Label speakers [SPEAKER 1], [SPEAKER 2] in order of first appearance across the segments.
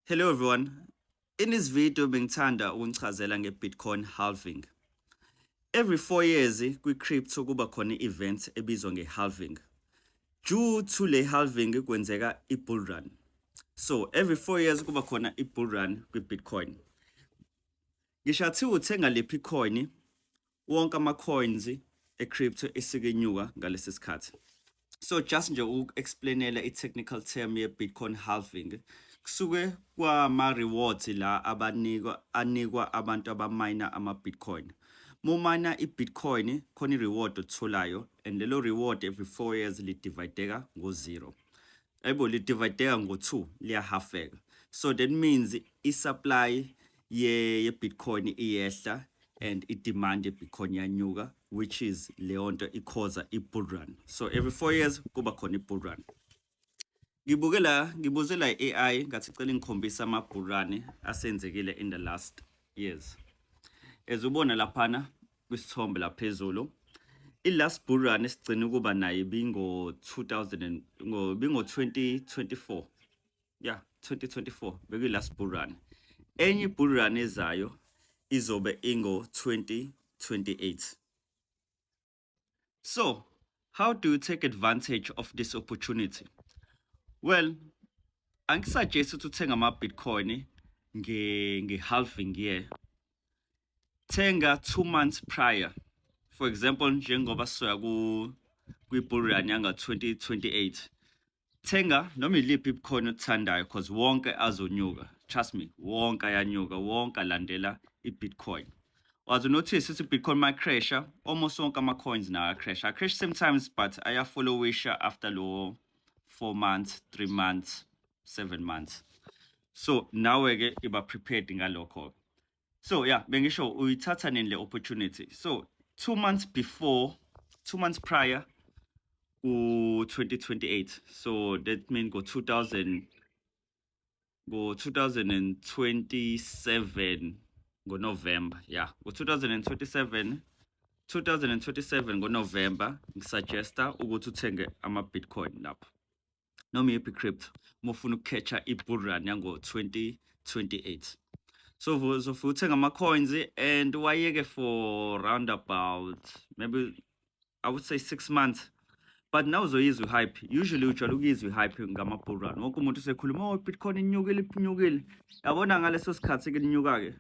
[SPEAKER 1] Hello everyone. In this video bengithanda ukunichazela ngeBitcoin halving. Every 4 years kwi-crypto kuba khona i-event ebizwa nge-halving. Due to le halving kwenzeka i-bull run. So every 4 years kuba khona i-bull run kwi-Bitcoin. Ngisho athi uthenga lephi coin, wonke ama-coins e-crypto esikenyuka ngalesi sikhathi. So just nje uku-explainela i-technical term ye-Bitcoin halving, kusuke kwama-rewards la anikwa abantu abamina ama-Bitcoin. Mumina i-Bitcoin khona i-reward otholayo, and lelo reward every 4 years lidivideka ngo-0. Lidivideka ngo-2, liyahafeka. So that means i-supply ye-Bitcoin iyehla and i-demand ye-Bitcoin yanyuka, which is leyo nto ikhoza i-bull run. So every 4 years kuba khona i-bull run. Ngibuzela i-AI ngathi cela ngikhombisa ama-bull run asenzekile in the last years. Ezubona laphana kwisithombe laphezulu, i-last bull run esigcina ukuba nayo bingo-2024. Yeah, 2024 bekuyi-last bull run. Enye bull run ezayo izobe ingo-2028. So, how do you take advantage of this opportunity? Well, angisuggest ukuthi uthenga ama-Bitcoin nge-halving year. Thenga 2 months prior. For example, njengoba soya kwi-bull run yanga 2028. Thenga noma iliphi Bitcoin othandayo because wonke azonyuka. Trust me, wonke ayanyuka, wonke alandela i-Bitcoin. Wazi notice ukuthi i-Bitcoin ma crasha, almost wonke ama-coins na crash. I crash sometimes, but ayafollowisha after lo 4 months, 3 months, 7 months. So nawe-ke iba prepared ngalokho. So yeah, bengisho uyithatha nini le opportunity. So 2 months prior ku-2028. So that means go 2027 ngoNovember. Yeah, go-2027 ngoNovember ngisuggesta ukuthi uthenge ama-Bitcoin lapho. Noma yiphi crypto mufuna ukuketcha i-bull run yango-2028. So uthenga ama-coins and wayeke for round about maybe I would say 6 months. But now uzoyizwa hype. Usually ujwayele ukuyizwa hype ngama-bull run. Wonke umuntu usekhuluma, oh, Bitcoin inyukile. Yabona ngaleso sikhathi ke linyuka-ke.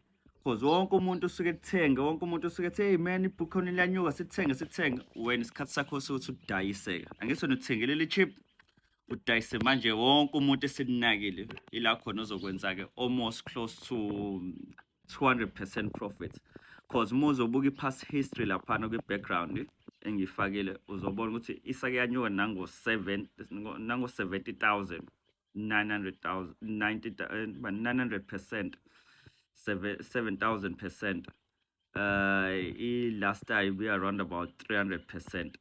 [SPEAKER 1] Because wonke umuntu usuke ethenga, wonke umuntu usuke ethi, hey man, i-Bitcoin liyanyuka, sithenge. Wena isikhathi sakho sokuthi udayiseke. Angithi wena uthengele cheap, udayise manje wonke umuntu eselinakile. Ila khona ozokwenza-ke almost close to 200% profit. Because uma uzobuka i-past history laphana kwi-background engifakile uzobona ukuthi isake yanyuka nango-70,000, 900%, 7,000%. I-last time we are around about 300%.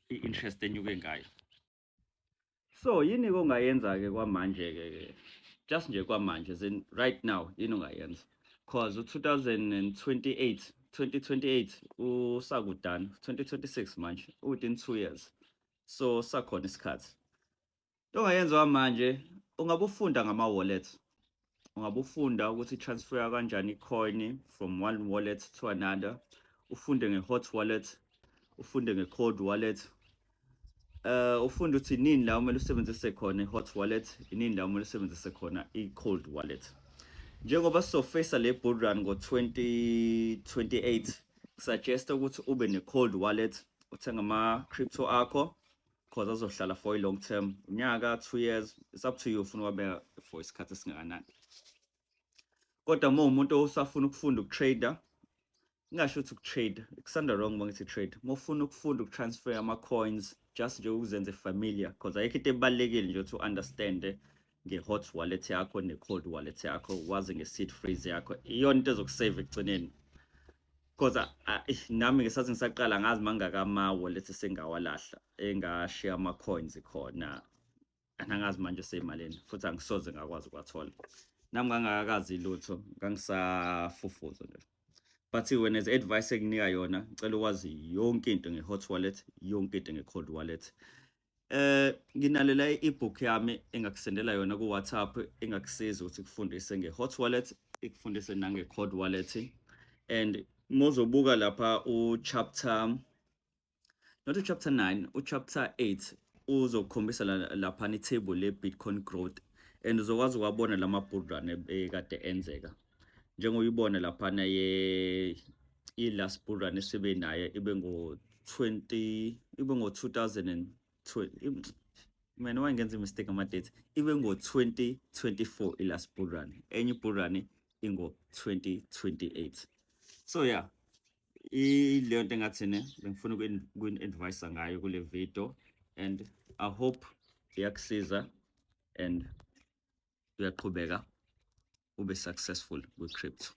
[SPEAKER 1] I-interest enyuke ngayo. So yini kongayenza-ke kwamanje-ke just nje kwamanje then right now yini ongayenza? Because 2028 usakudana, 2026 manje within 2 years. So sakhona isikhathi. Into ongayenza manje ungabufunda ngama-wallet. Ungabufunda ukuthi transfer kanjani i-coin from one wallet to another. Ufunde nge-hot wallet, ufunde nge-cold wallet. Ufunde ukuthi nini la kumele usebenzise khona i-hot wallet, nini la kumele usebenzise khona i-cold wallet. Njengoba sizofesa le bull run ngo-2028, suggest ukuthi ube ne-cold wallet, uthenga ama-crypto akho because azohlala for a long term, unyaka, 2 years, it's up to you ufuna wabeka for isikhathi esingakanani. Kodwa uma umuntu osafuna ukufunda ukutrader, ngingasho ukuthi ukutrade, kusanda wrong uma ngithi trade. Uma ufuna ukufunda ukutransfer ama-coins, just nje ukuzenze familiar because ayikho into ebalulekile nje to understand nge-hot wallet yakho ne-cold wallet yakho, wazi nge-seed phrase yakho. Iyona into ezokusave ekugcineni. Because nami ngesathi ngisaqala ngazi mangaka ama-wallet esengawalahla, engashiya ama-coins khona. Anangazi manje seyimalini, futhi angisoze ngakwazi ukwathola. Nami ngangakazi lutho, ngangisafufuza nje. But wena as advice enginika yona, ngicela ukwazi yonke into nge-hot wallet, yonke into nge-cold wallet. Nginalo la ebook yami engakusendela yona ku WhatsApp engakusiza ukuthi kufundise nge-hot wallet, ikufundise nange-cold wallet. And mozobuka lapha not chapter 9, chapter 8 uzokukhombisa lapha itable le-Bitcoin growth, and uzokwazi ukwabona lama bull run ekade enzeka. Njengoyibona lapha i-last bull run esibe naye ibe ngo-2020, mina wangenza i-mistake ama-dates, ibe ngo-2024 i-last bull run, enye bull run ingo-2028. So yeah, leyo nto engathini bengifuna ukuyini-advise ngayo kule video, and I hope iyakusiza and uyaqhubeka ube successful with crypto.